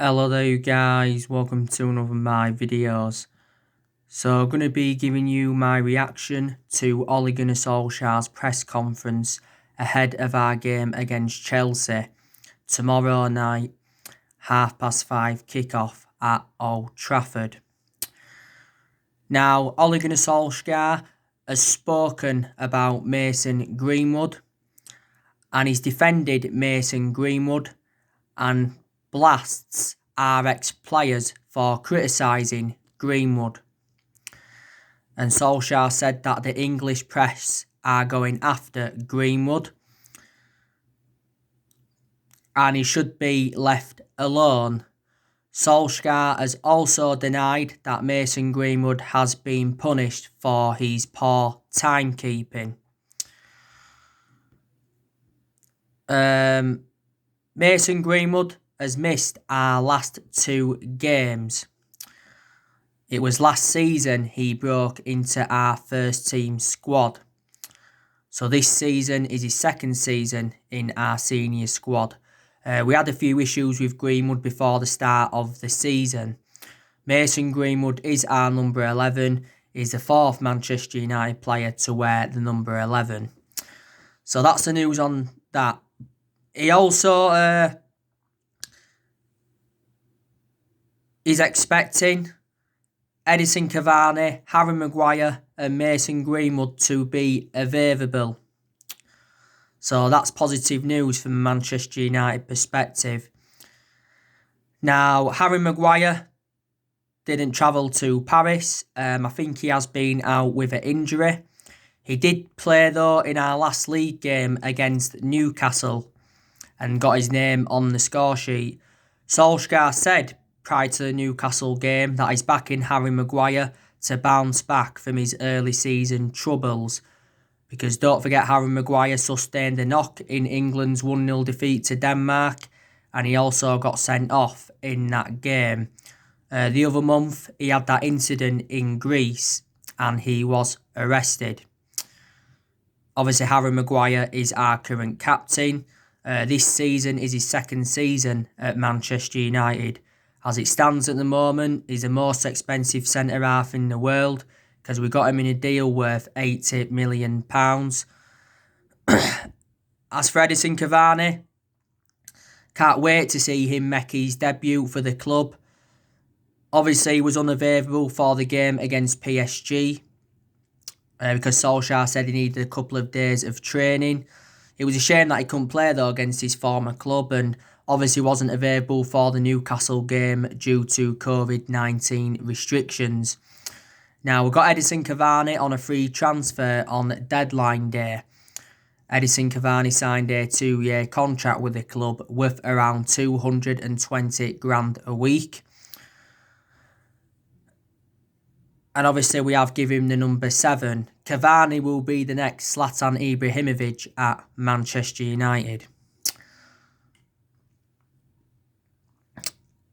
Hello there you guys, welcome to another of my videos. So I'm going to be giving you my reaction to Ole Gunnar Solskjaer's press conference ahead of our game against Chelsea tomorrow night, 5:30 kickoff at Old Trafford. Now, Ole Gunnar Solskjaer has spoken about Mason Greenwood and he's defended Mason Greenwood and blasts our ex-players for criticising Greenwood. And Solskjaer said that the English press are going after Greenwood and he should be left alone. Solskjaer has also denied that Mason Greenwood has been punished for his poor timekeeping. Mason Greenwood has missed our last two games. It was last season he broke into our first team squad. So this season is his second season in our senior squad. We had a few issues with Greenwood before the start of the season. Mason Greenwood is our number 11. He's the fourth Manchester United player to wear the number 11. So that's the news on that. He also is expecting Edinson Cavani, Harry Maguire and Mason Greenwood to be available. So that's positive news from a Manchester United perspective. Now, Harry Maguire didn't travel to Paris. I think he has been out with an injury. He did play though in our last league game against Newcastle and got his name on the score sheet. Solskjaer said prior to the Newcastle game that he's backing Harry Maguire to bounce back from his early season troubles. Because don't forget, Harry Maguire sustained a knock in England's 1-0 defeat to Denmark and he also got sent off in that game. The other month he had that incident in Greece and he was arrested. Obviously Harry Maguire is our current captain. This season is his second season at Manchester United. As it stands at the moment, he's the most expensive centre-half in the world because we got him in a deal worth £80 million. As for Edinson Cavani, can't wait to see him make his debut for the club. Obviously, he was unavailable for the game against PSG because Solskjaer said he needed a couple of days of training. It was a shame that he couldn't play though against his former club and obviously wasn't available for the Newcastle game due to COVID-19 restrictions. Now, we've got Edinson Cavani on a free transfer on deadline day. Edinson Cavani signed a 2-year contract with the club worth around 220 grand a week. And obviously we have given him the number 7. Cavani will be the next Zlatan Ibrahimovic at Manchester United.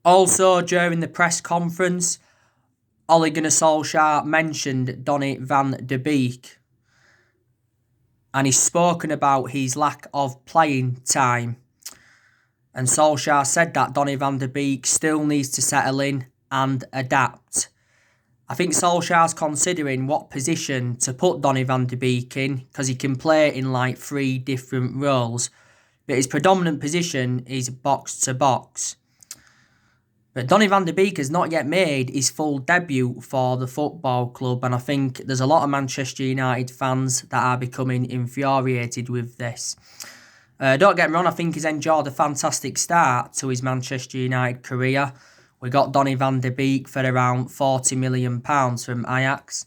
Also, during the press conference, Ole Gunnar Solskjaer mentioned Donny van de Beek. And he's spoken about his lack of playing time. And Solskjaer said that Donny van de Beek still needs to settle in and adapt. I think Solskjaer's considering what position to put Donny van de Beek in because he can play in like 3 different roles. But his predominant position is box to box. But Donny van de Beek has not yet made his full debut for the football club and I think there's a lot of Manchester United fans that are becoming infuriated with this. Don't get me wrong, I think he's enjoyed a fantastic start to his Manchester United career. We got Donny van de Beek for around £40 million from Ajax.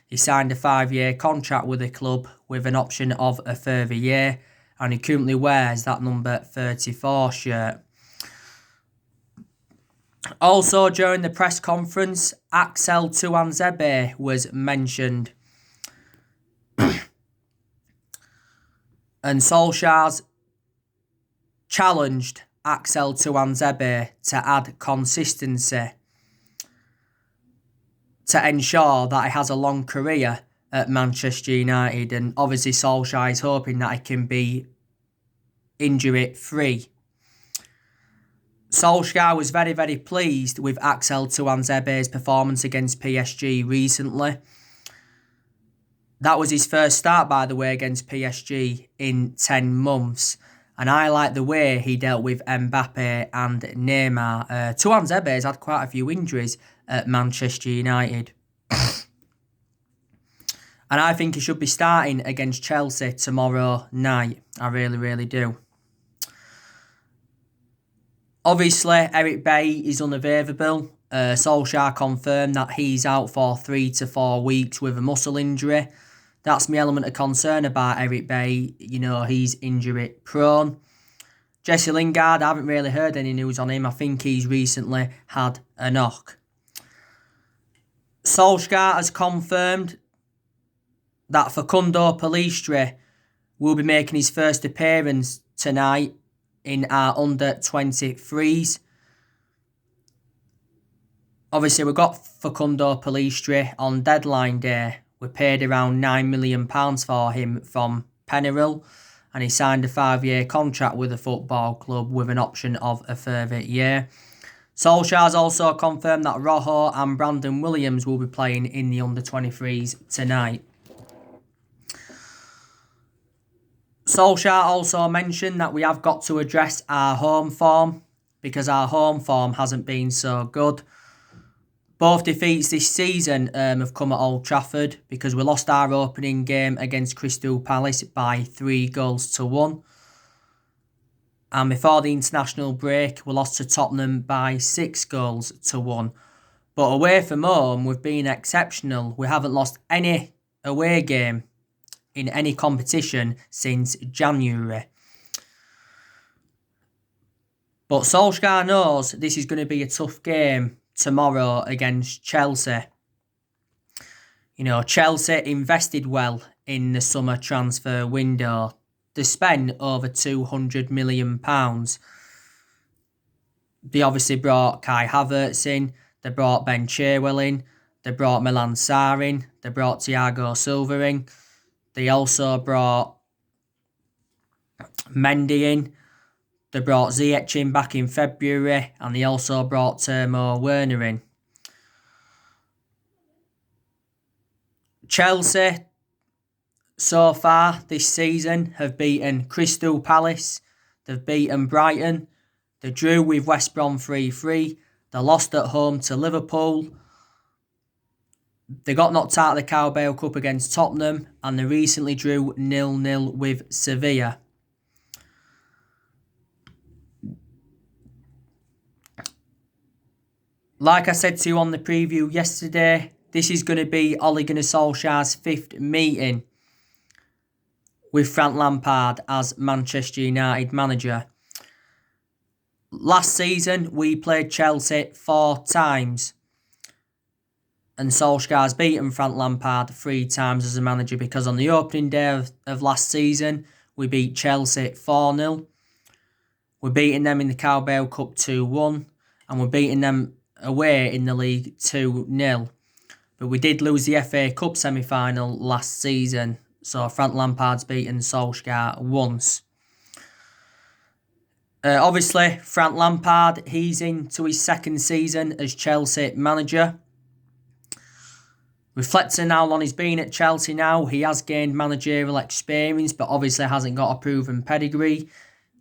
He signed a 5-year contract with the club with an option of a further year and he currently wears that number 34 shirt. Also, during the press conference, Axel Tuanzebe was mentioned. And Solskjaer's challenged Axel Tuanzebe to add consistency to ensure that he has a long career at Manchester United. And obviously Solskjaer is hoping that he can be injury free. Solskjaer was very, very pleased with Axel Tuanzebe's performance against PSG recently. That was his first start, by the way, against PSG in 10 months. And I like the way he dealt with Mbappe and Neymar. Tuanzebe's had quite a few injuries at Manchester United. And I think he should be starting against Chelsea tomorrow night. I really, really do. Obviously, Eric Bailly is unavailable. Solskjaer confirmed that he's out for 3 to 4 weeks with a muscle injury. That's my element of concern about Eric Bailly. You know, he's injury prone. Jesse Lingard, I haven't really heard any news on him. I think he's recently had a knock. Solskjaer has confirmed that Facundo Pellistri will be making his first appearance tonight in our under-23s. Obviously, we got Facundo Pellistri on deadline day. We paid around £9 million for him from Pennyroll, and he signed a 5-year contract with the football club with an option of a further year. Solskjaer has also confirmed that Rojo and Brandon Williams will be playing in the under-23s tonight. Solskjaer also mentioned that we have got to address our home form because our home form hasn't been so good. Both defeats this season have come at Old Trafford because we lost our opening game against Crystal Palace by 3-1. And before the international break, we lost to Tottenham by 6-1. But away from home, we've been exceptional. We haven't lost any away game in any competition since January. But Solskjaer knows this is going to be a tough game tomorrow against Chelsea. You know, Chelsea invested well in the summer transfer window. They spent over £200 million. They obviously brought Kai Havertz in. They brought Ben Chilwell in. They brought Milan Sarr in. They brought Thiago Silva in. They also brought Mendy in. They brought Ziyech in back in February, and they also brought Timo Werner in. Chelsea, so far this season, have beaten Crystal Palace. They've beaten Brighton. They drew with West Brom 3-3. They lost at home to Liverpool. They got knocked out of the Carabao Cup against Tottenham, and they recently drew 0-0 with Sevilla. Like I said to you on the preview yesterday, this is going to be Ole Gunnar Solskjaer's 5th meeting with Frank Lampard as Manchester United manager. Last season, we played Chelsea 4 times. And Solskjaer's beaten Frank Lampard 3 times as a manager because on the opening day of last season, we beat Chelsea 4-0. We're beating them in the Carabao Cup 2-1. And we're beating them away in the league 2-0. But we did lose the FA Cup semi-final last season. So Frank Lampard's beaten Solskjaer once. Obviously, Frank Lampard, he's into his 2nd season as Chelsea manager. Reflecting how long he's been at Chelsea now, he has gained managerial experience, but obviously hasn't got a proven pedigree.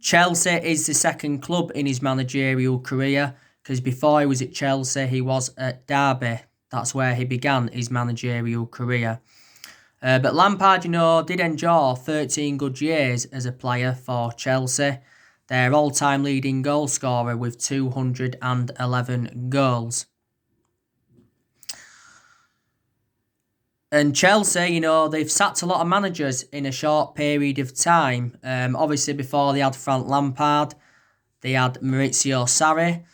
Chelsea is the 2nd club in his managerial career, because before he was at Chelsea, he was at Derby. That's where he began his managerial career. But Lampard, you know, did enjoy 13 good years as a player for Chelsea. Their all-time leading goal scorer with 211 goals. And Chelsea, you know, they've sacked a lot of managers in a short period of time. Obviously, before they had Frank Lampard, they had Maurizio Sarri.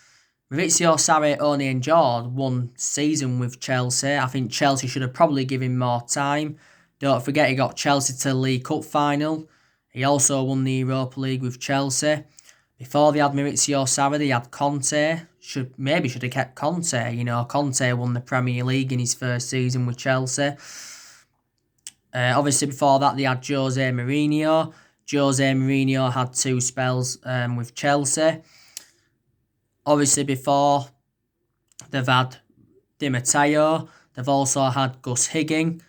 Maurizio Sarri only enjoyed 1 season with Chelsea. I think Chelsea should have probably given him more time. Don't forget, he got Chelsea to the League Cup final. He also won the Europa League with Chelsea. Before they had Maurizio Sarri, they had Conte. Should have kept Conte. You know, Conte won the Premier League in his first season with Chelsea. Obviously, before that, they had Jose Mourinho. Jose Mourinho had 2 spells with Chelsea. Obviously, before, they've had Di Matteo. They've also had Gus Higgins.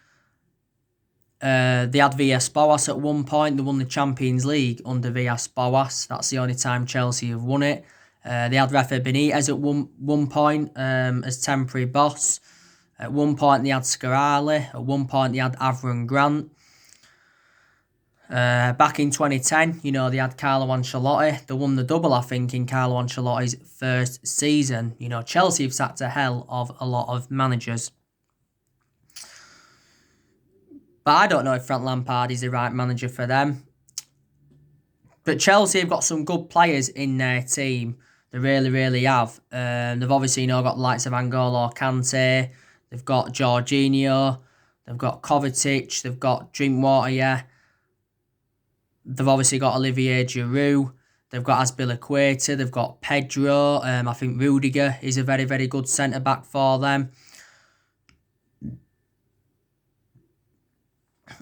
They had Villas-Boas at one point. They won the Champions League under Villas-Boas. That's the only time Chelsea have won it. They had Rafa Benitez at one point as temporary boss. At one point they had Scarali. At one point they had Avram Grant. Back in 2010, they had Carlo Ancelotti. They won the double, I think, in Carlo Ancelotti's first season. Chelsea have sacked to hell of a lot of managers. But I don't know if Frank Lampard is the right manager for them. But Chelsea have got some good players in their team. They really, really have. They've obviously got the likes of N'Golo Kante. They've got Jorginho. They've got Kovacic. They've got Drinkwater, yeah. They've obviously got Olivier Giroud. They've got Azpilicueta. They've got Pedro. I think Rudiger is a very, very good centre-back for them.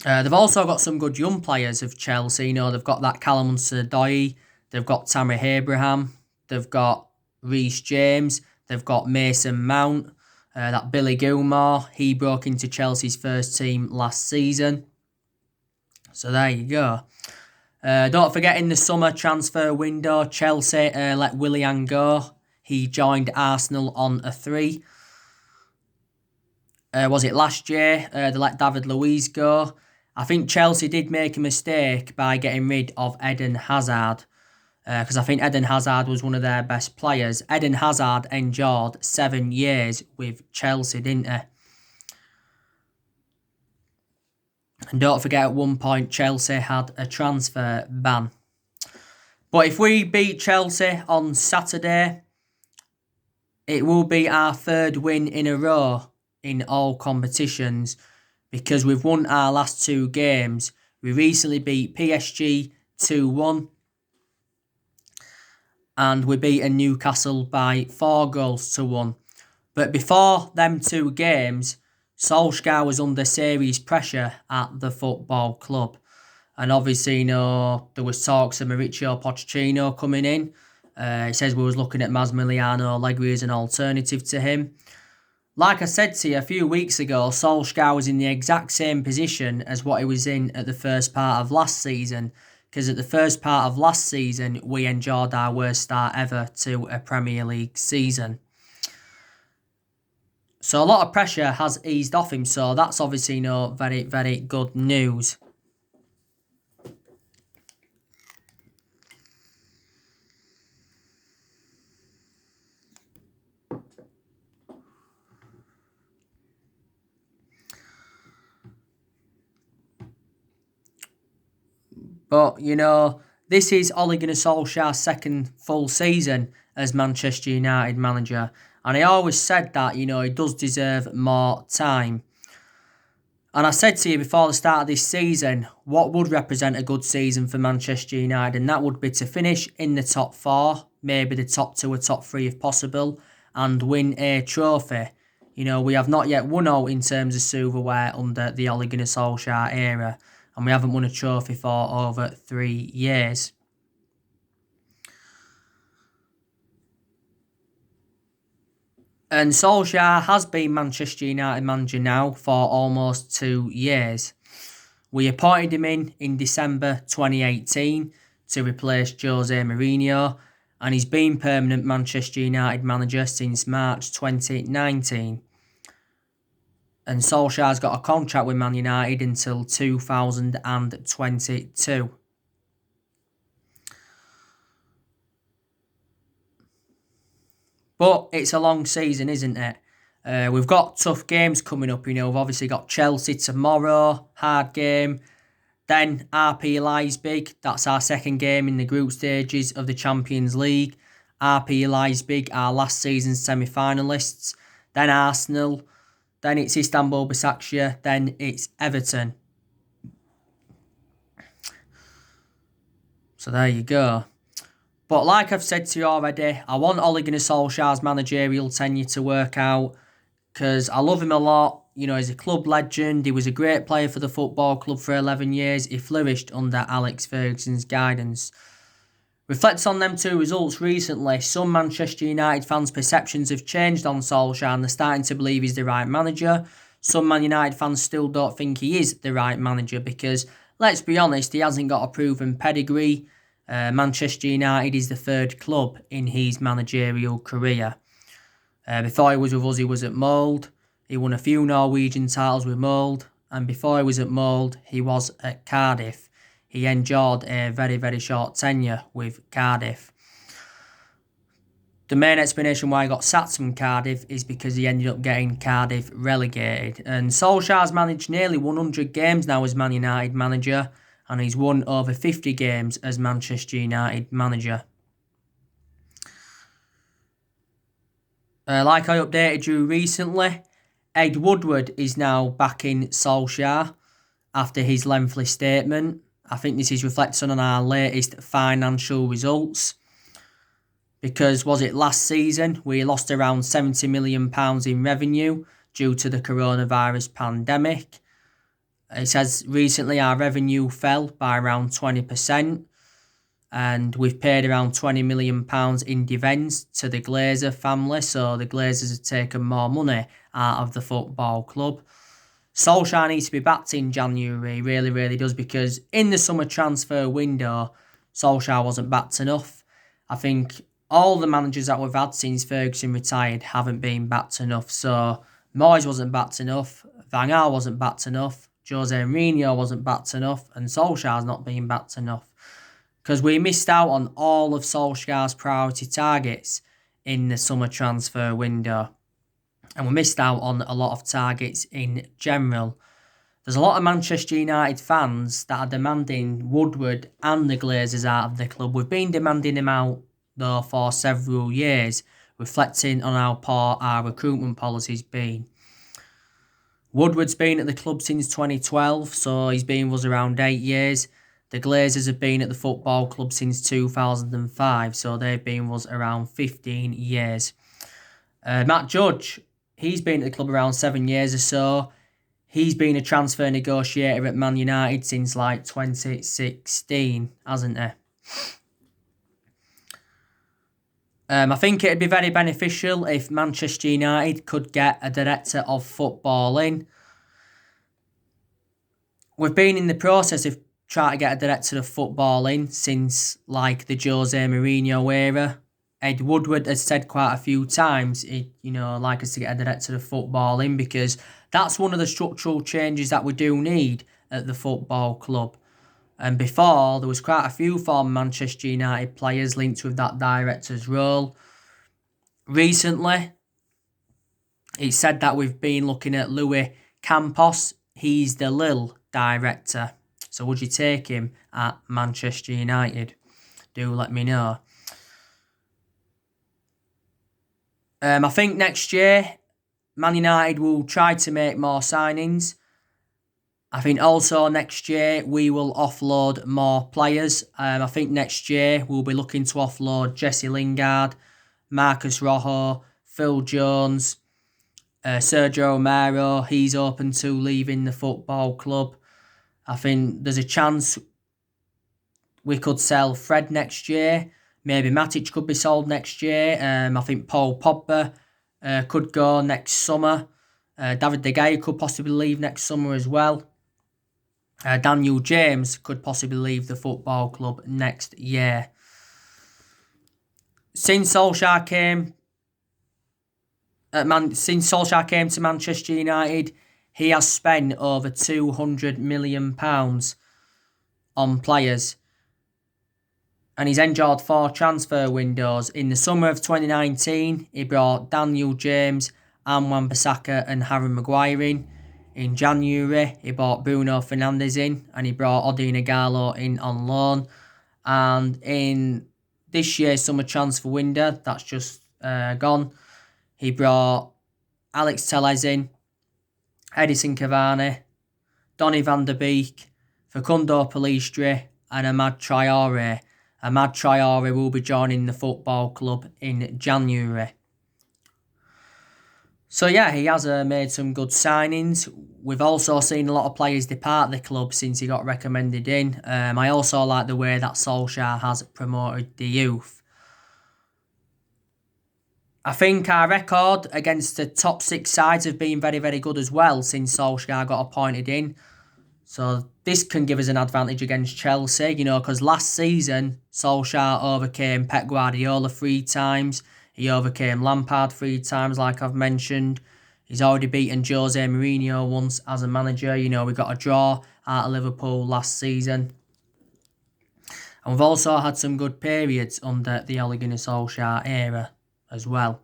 They've also got some good young players of Chelsea. They've got that Callum Hudson-Odoi. They've got Tammy Abraham. They've got Reece James. They've got Mason Mount. That Billy Gilmore. He broke into Chelsea's first team last season. So there you go. Don't forget, in the summer transfer window, Chelsea let Willian go. He joined Arsenal on a 3. Was it last year? They let David Luiz go. I think Chelsea did make a mistake by getting rid of Eden Hazard. Because I think Eden Hazard was one of their best players. Eden Hazard endured 7 years with Chelsea, didn't he? And don't forget, at one point, Chelsea had a transfer ban. But if we beat Chelsea on Saturday, it will be our 3rd win in a row in all competitions, because we've won our last 2 games. We recently beat PSG 2-1. And we beat Newcastle by 4-1. But before them 2 games, Solskjaer was under serious pressure at the football club. And obviously, there was talks of Mauricio Pochettino coming in. He says we was looking at Massimiliano Allegri as an alternative to him. Like I said to you a few weeks ago, Solskjaer was in the exact same position as what he was in at the first part of last season. Because at the first part of last season, we endured our worst start ever to a Premier League season. So a lot of pressure has eased off him, so that's obviously very, very good news. But, this is Ole Gunnar Solskjaer's second full season as Manchester United manager. And I always said that, he does deserve more time. And I said to you before the start of this season, what would represent a good season for Manchester United? And that would be to finish in the top 4, maybe the top 2 or top 3 if possible, and win a trophy. We have not yet won out in terms of silverware under the Ole Gunnar Solskjaer era. And we haven't won a trophy for over 3 years. And Solskjaer has been Manchester United manager now for almost 2 years. We appointed him in December 2018 to replace Jose Mourinho, and he's been permanent Manchester United manager since March 2019. And Solskjaer's got a contract with Man United until 2022. But it's a long season, isn't it? We've got tough games coming up, We've obviously got Chelsea tomorrow, hard game. Then RP Leipzig, that's our second game in the group stages of the Champions League. RP Leipzig, our last season's semi-finalists. Then Arsenal. Then it's Istanbul Başakşehir. Then it's Everton. So there you go. But like I've said to you already, I want Ole Gunnar Solskjaer's managerial tenure to work out because I love him a lot. He's a club legend. He was a great player for the football club for 11 years. He flourished under Alex Ferguson's guidance. Reflects on them two results recently, some Manchester United fans' perceptions have changed on Solskjaer and they're starting to believe he's the right manager. Some Man United fans still don't think he is the right manager because, let's be honest, he hasn't got a proven pedigree. Manchester United is the third club in his managerial career. Before he was with us, he was at Mould. He won a few Norwegian titles with Mould. And before he was at Mould, he was at Cardiff. He endured a very, very short tenure with Cardiff. The main explanation why he got sacked from Cardiff is because he ended up getting Cardiff relegated. And Solskjaer's managed nearly 100 games now as Man United manager, and he's won over 50 games as Manchester United manager. Like I updated you recently, Ed Woodward is now backing Solskjaer after his lengthy statement. I think this is reflected on our latest financial results. Because, was it last season, we lost around £70 million in revenue due to the coronavirus pandemic. It says recently our revenue fell by around 20%. And we've paid around £20 million in dividends to the Glazer family. So the Glazers have taken more money out of the football club. Solskjaer needs to be backed in January, he really, really does, because in the summer transfer window, Solskjaer wasn't backed enough. I think all the managers that we've had since Ferguson retired haven't been backed enough. So Moyes wasn't backed enough, Van Gaal wasn't backed enough, Jose Mourinho wasn't backed enough, and Solskjaer's not been backed enough. Because we missed out on all of Solskjaer's priority targets in the summer transfer window. And we missed out on a lot of targets in general. There's a lot of Manchester United fans that are demanding Woodward and the Glazers out of the club. We've been demanding him out, though, for several years, reflecting on how poor our recruitment policy's been. Woodward's been at the club since 2012, so he's been with us around 8 years. The Glazers have been at the football club since 2005, so they've been with us around 15 years. Matt Judge, he's been at the club around 7 years or so. He's been a transfer negotiator at Man United since like 2016, hasn't he? I think it'd be very beneficial if Manchester United could get a director of football in. We've been in the process of trying to get a director of football in since like the Jose Mourinho era. Ed Woodward has said quite a few times he'd like us to get a director of football in because that's one of the structural changes that we do need at the football club. And before, there was quite a few former Manchester United players linked with that director's role. Recently, it's said that we've been looking at Louis Campos. He's the Lille director. So would you take him at Manchester United? Do let me know. I think next year, Man United will try to make more signings. I think also next year we will offload more players. I think next year we'll be looking to offload Jesse Lingard, Marcus Rojo, Phil Jones, Sergio Romero. He's open to leaving the football club. I think there's a chance we could sell Fred next year. Maybe Matic could be sold next year. I think Paul Pogba could go next summer. David De Gea could possibly leave next summer as well. Daniel James could possibly leave the football club next year. Since Solskjaer came to Manchester United, he has spent over £200 million on players. And he's endured 4 transfer windows. In the summer of 2019, he brought Daniel James, Wan-Bissaka and Harry Maguire in. In January, he brought Bruno Fernandes in and he brought Odion Ighalo in on loan. And in this year's summer transfer window, that's just gone, he brought Alex Telles in, Edison Cavani, Donny van der Beek, Facundo Pellistri and Amad Traore. Amad Traore will be joining the football club in January. So yeah, he has made some good signings. We've also seen a lot of players depart the club since he got recommended in. I also like the way that Solskjaer has promoted the youth. I think our record against the top six sides have been very, very good as well since Solskjaer got appointed in. So this can give us an advantage against Chelsea, because last season Solskjaer overcame Pep Guardiola 3 times. He overcame Lampard 3 times, like I've mentioned. He's already beaten Jose Mourinho once as a manager. We got a draw out of Liverpool last season. And we've also had some good periods under the Ole Gunnar Solskjaer era as well.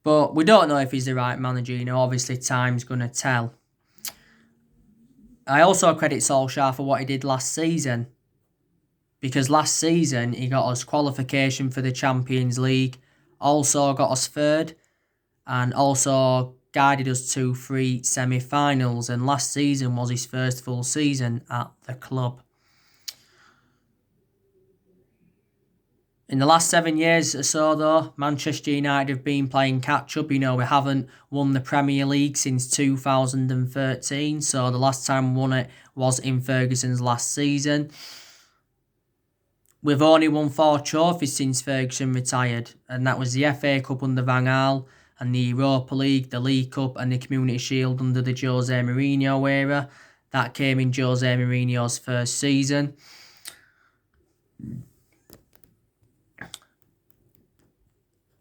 But we don't know if he's the right manager, obviously time's going to tell. I also credit Solskjaer for what he did last season. Because last season he got us qualification for the Champions League, also got us third, and also guided us to 3 semi-finals. And last season was his first full season at the club. In the last 7 years or so, though, Manchester United have been playing catch-up. We haven't won the Premier League since 2013. So the last time we won it was in Ferguson's last season. We've only won 4 trophies since Ferguson retired. And that was the FA Cup under Van Gaal, and the Europa League, the League Cup and the Community Shield under the Jose Mourinho era. That came in Jose Mourinho's first season.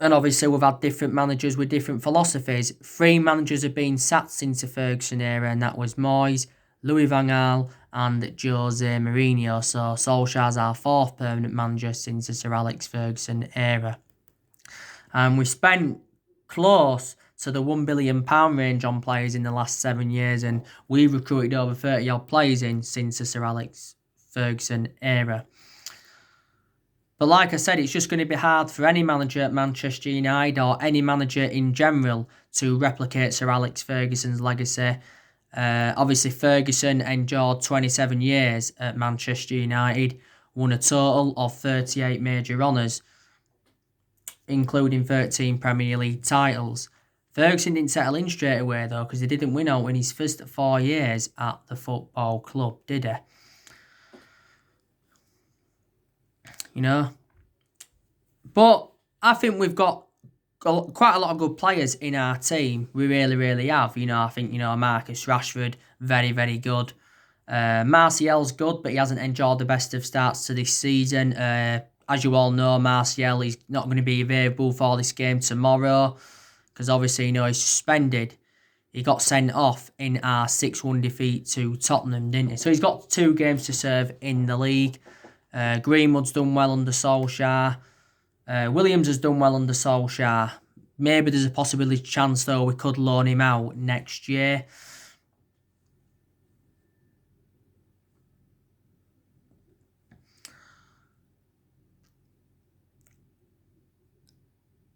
And obviously we've had different managers with different philosophies. 3 managers have been sacked since the Ferguson era, and that was Moyes, Louis van Gaal and Jose Mourinho. So Solskjaer's our 4th permanent manager since the Sir Alex Ferguson era. And we've spent close to the £1 billion range on players in the last 7 years, and we've recruited over 30 odd players in since the Sir Alex Ferguson era. But like I said, it's just going to be hard for any manager at Manchester United or any manager in general to replicate Sir Alex Ferguson's legacy. Obviously, Ferguson endured 27 years at Manchester United, won a total of 38 major honours, including 13 Premier League titles. Ferguson didn't settle in straight away, though, because he didn't win out in his first 4 years at the football club, did he? But I think we've got quite a lot of good players in our team. We really, really have. I think, Marcus Rashford, very, very good. Martial's good, but he hasn't enjoyed the best of starts to this season. As you all know, Martial is not going to be available for this game tomorrow because obviously, he's suspended. He got sent off in our 6-1 defeat to Tottenham, didn't he? So he's got 2 games to serve in the league. Greenwood's done well under Solskjaer. Williams has done well under Solskjaer. Maybe there's a possibility chance, though, we could loan him out next year.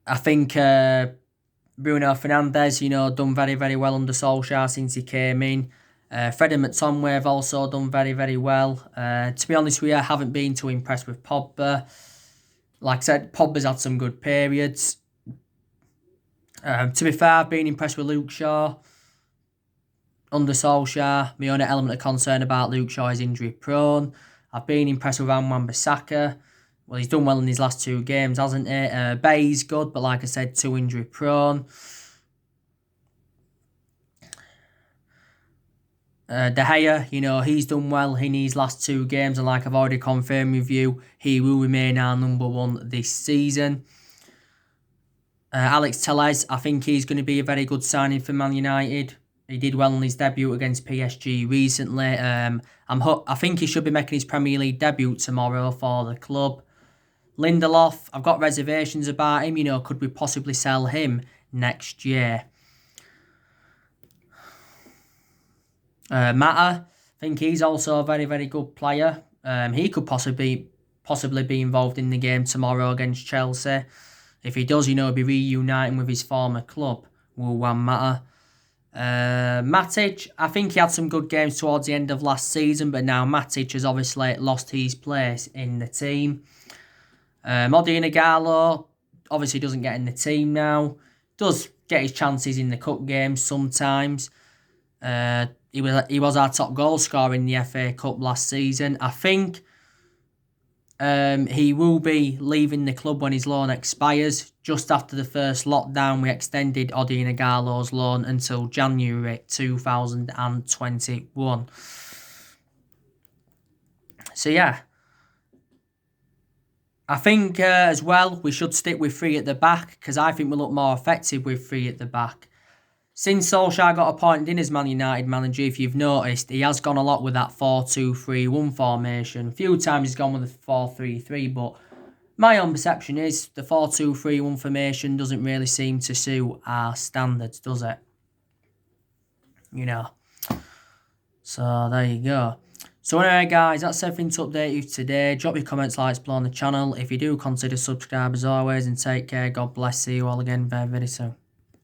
I think Bruno Fernandes, done very, very well under Solskjaer since he came in. Freddie McTominay have also done very, very well. To be honest with you, I haven't been too impressed with Pogba. Like I said, Pogba's had some good periods. To be fair, I've been impressed with Luke Shaw under Solskjaer. My only element of concern about Luke Shaw is injury prone. I've been impressed with Wan-Bissaka. Well, he's done well in his last 2 games, hasn't he? Bay's good, but like I said, too injury prone. De Gea, he's done well in his last 2 games, and like I've already confirmed with you, he will remain our number 1 this season. Alex Telles, I think he's going to be a very good signing for Man United. He did well in his debut against PSG recently. I think he should be making his Premier League debut tomorrow for the club. Lindelof, I've got reservations about him. Could we possibly sell him next year? Mata, I think he's also a very, very good player. He could possibly be involved in the game tomorrow against Chelsea. If he does, he'll be reuniting with his former club, Woodward Mata. Matic, I think he had some good games towards the end of last season, but now Matic has obviously lost his place in the team. Odi Nagalo obviously doesn't get in the team now. Does get his chances in the cup games sometimes. He was our top goal scorer in the FA Cup last season. I think he will be leaving the club when his loan expires. Just after the first lockdown, we extended Odi Nagalo's loan until January 2021. So yeah, I think as well we should stick with 3 at the back, because I think we look more effective with 3 at the back. Since Solsjaer got appointed in as Man United manager, if you've noticed, he has gone a lot with that 4-2-3-1 formation. A few times he's gone with a 4-3-3, but my own perception is the 4-2-3-1 formation doesn't really seem to suit our standards, does it? You know. So there you go. So anyway guys, that's everything to update you today. Drop your comments, likes below on the channel. If you do, consider subscribe as always, and take care. God bless. See you all again very, very soon.